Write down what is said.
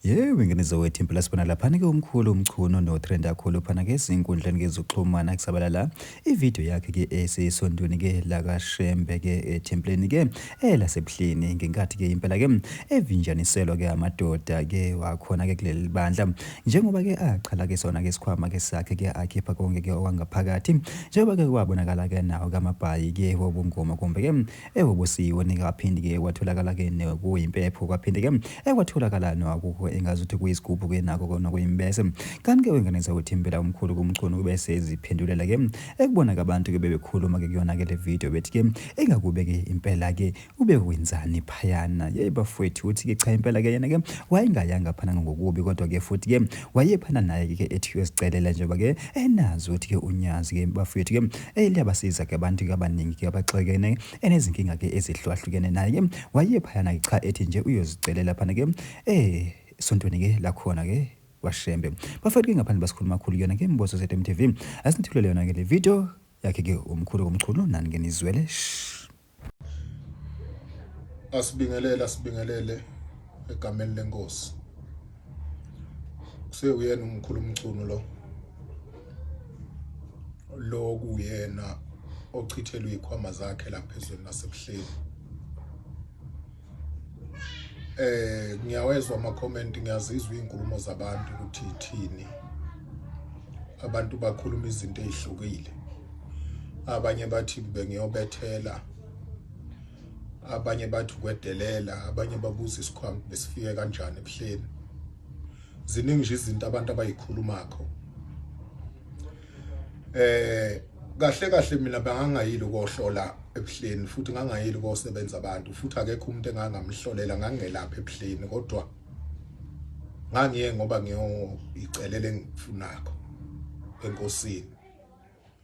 Yebo ngenizo wethu impela sibona lapha ke umkhulu umchuno no trend kakhulu phana ke izinkundleni ke zokuxhumana kusabalala ivideo yakhe ke esesondweni ke la kaShembe ke eThempleni ke lasebuhleni ngenkathi ke impela ke evinjaniselwa ke amadoda ke wakhona ke kuleli bandla njengoba ke aqhala ke sona ke isikhwama ke sakhe ke akhipha konke ke owangaphakathi njengoba ke kwabonakala ke nawo kamabhayi ke wobungoma kumbe ke ewobusiwe nikaphindi ke watholakala ke kuyimpepho kwaphinde ke ekwatholakala nokho engazuthi kuyisigubhu ke nakho kona kuyimbese kanti ke wenganisa ukuthi impela umkhulu kumchuno bese eziphendulela ke ekubona abantu ke bebekhuluma ke kuyona ke le video bethi ke engakube ke impela ke ube wenzani phayana bafowethu uthi ke cha impela ke yena ke wayengayanga phana ngokubi kodwa ke futhi ke wayephana naye ke ethi uyosicelela njengoba ke enazi ukuthi ke unyazi ke bafowethu ke liyabasiza ke abantu ke abaningi ke abaxekene enezinkinga ke ezihlwahlukene naye ke wayephana ke cha ethi nje uyozicelela phana ke sontweni ke la khona ke kwaShembe bafethu ke ngaphandle basikhuluma kakhulu yona ke imbozo ZMTV asinithulele yona ke le video yakhe ke umkhulu komchuno nani ke nizwele asibingelele egameni lenkosi kuseyuyena umkhulu umchuno lo kuyena ochithelwe ikhwama zakhe laphezulu nasebuhleni. Ngiyawezwa ama-comment, ngiyazizwa izinkulumo zabantu ukuthi ithini. Abantu bakhuluma izinto ezihlukile. Abanye bathi bengiyobethela, abanye bathi ukwedelela, abanye babuza isikhwama besifike kanjani ebuhleni. Ziningi nje izinto abantu abayikhulumakho. Kahle mina bangangayili ukuhlola ebuhleni futhi ngangayili ukusebenza abantu futhi akekho umuntu engangamhlolela ngangelapha ebuhleni kodwa ngangiye ngoba ngiyoyicelela engifunako enkosini.